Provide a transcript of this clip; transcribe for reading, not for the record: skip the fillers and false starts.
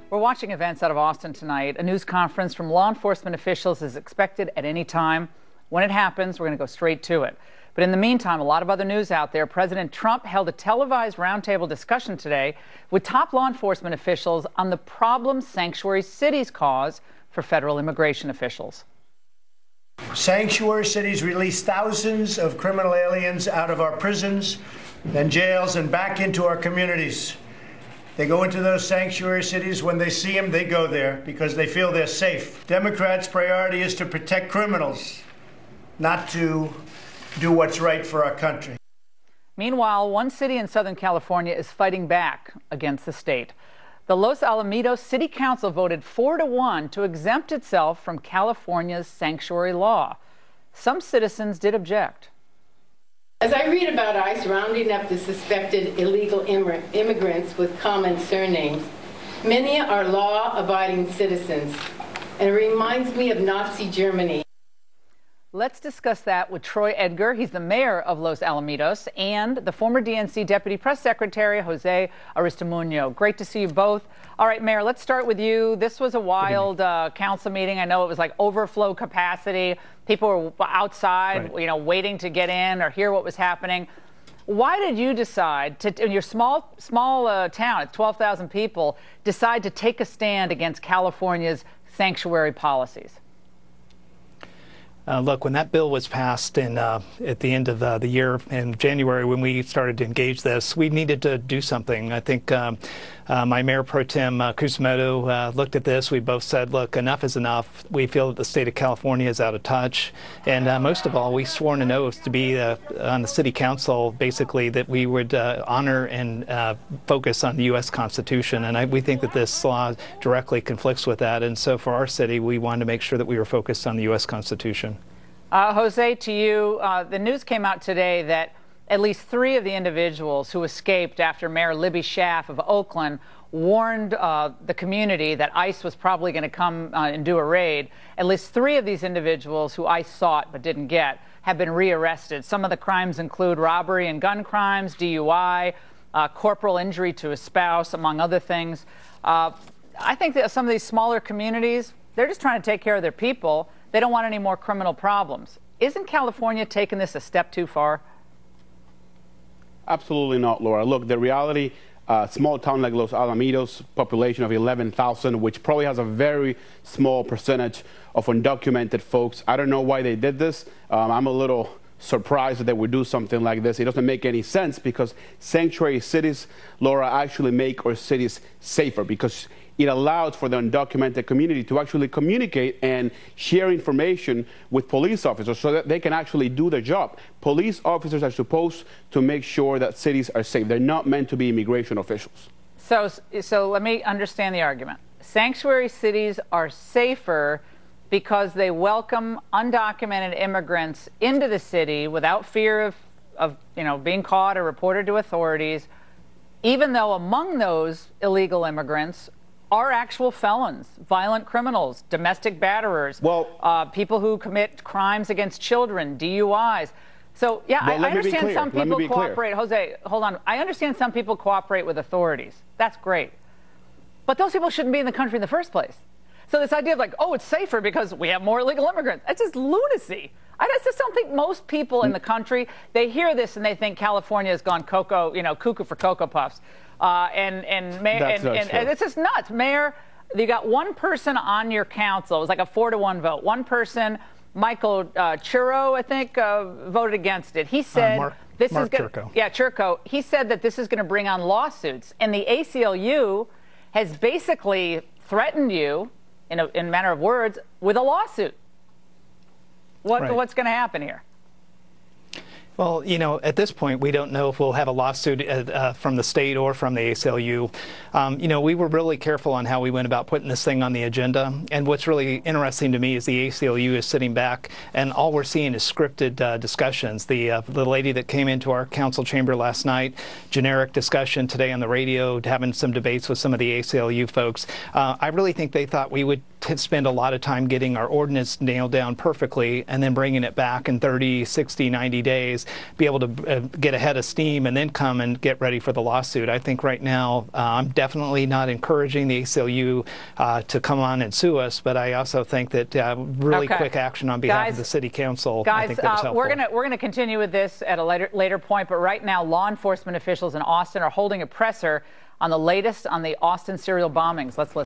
We're watching events out of Austin tonight. A news conference from law enforcement officials is expected at any time. When it happens, we're going to go straight to it. But in the meantime, a lot of other news out there. President Trump held a televised roundtable discussion today with top law enforcement officials on the problem sanctuary cities cause for federal immigration officials. Sanctuary cities release thousands of criminal aliens out of our prisons and jails and back into our communities. They go into those sanctuary cities. When they see them, they go there because they feel they're safe. Democrats' priority is to protect criminals, not to do what's right for our country. Meanwhile, one city in Southern California is fighting back against the state. The Los Alamitos City Council voted 4-1 to exempt itself from California's sanctuary law. Some citizens did object. As I read about ICE rounding up the suspected illegal immigrants with common surnames, many are law-abiding citizens, and it reminds me of Nazi Germany. Let's discuss that with Troy Edgar. He's the mayor of Los Alamitos, and the former DNC Deputy Press Secretary, Jose Aristimuño. Great to see you both. All right, Mayor, let's start with you. This was a wild council meeting. I know it was like overflow capacity. People were outside, right, waiting to get in or hear what was happening. Why did you decide to, in your small town at 12,000 people, decide to take a stand against California's sanctuary policies? Look, when that bill was passed at the end of the year in January, when we started to engage this, we needed to do something. I think my Mayor Pro Tem Kusamoto looked at this. We both said, look, enough is enough. We feel that the state of California is out of touch. And most of all, we sworn an oath to be on the city council, basically, that we would honor and focus on the U.S. Constitution. And we think that this law directly conflicts with that. And so for our city, we wanted to make sure that we were focused on the U.S. Constitution. Jose, to you, the news came out today that at least 3 of the individuals who escaped after Mayor Libby Schaaf of Oakland warned the community that ICE was probably going to come and do a raid. At least 3 of these individuals who ICE sought but didn't get have been rearrested. Some of the crimes include robbery and gun crimes, DUI, corporal injury to a spouse, among other things. I think that some of these smaller communities, they're just trying to take care of their people. They don't want any more criminal problems. Isn't California taking this a step too far? Absolutely not, Laura. Look, the reality, small town like Los Alamitos, population of 11,000, which probably has a very small percentage of undocumented folks. I don't know why they did this. I'm a little surprised that they would do something like this. It doesn't make any sense because sanctuary cities, Laura, actually make our cities safer because it allows for the undocumented community to actually communicate and share information with police officers so that they can actually do their job. Police officers are supposed to make sure that cities are safe. They're not meant to be immigration officials. So let me understand the argument. Sanctuary cities are safer because they welcome undocumented immigrants into the city without fear of being caught or reported to authorities, even though among those illegal immigrants are actual felons, violent criminals, domestic batterers, people who commit crimes against children, DUIs. So, yeah, I understand some people cooperate. Jose, hold on. I understand some people cooperate with authorities. That's great. But those people shouldn't be in the country in the first place. So this idea of like, oh, it's safer because we have more illegal immigrants, that's just lunacy. I just don't think most people in the country, they hear this and they think California has gone cuckoo for Cocoa Puffs. And it's just nuts. Mayor, you got one person on your council. It was like a 4-1 vote. One person, Michael Churro, I think, voted against it. He said this is going to, Churko. He said that this is going to bring on lawsuits, and the ACLU has basically threatened you, in a manner of words, with a lawsuit. What's going to happen here? Well, at this point, we don't know if we'll have a lawsuit from the state or from the ACLU. We were really careful on how we went about putting this thing on the agenda. And what's really interesting to me is the ACLU is sitting back, and all we're seeing is scripted discussions. The lady that came into our council chamber last night, generic discussion today on the radio, having some debates with some of the ACLU folks. I really think they thought we would spend a lot of time getting our ordinance nailed down perfectly and then bringing it back in 30, 60, 90 days, be able to get ahead of steam and then come and get ready for the lawsuit. I think right now I'm definitely not encouraging the ACLU to come on and sue us, but I also think that really quick action on behalf of the City Council, I think that's helpful. We're gonna continue with this at a later point, but right now law enforcement officials in Austin are holding a presser on the latest on the Austin serial bombings. Let's listen.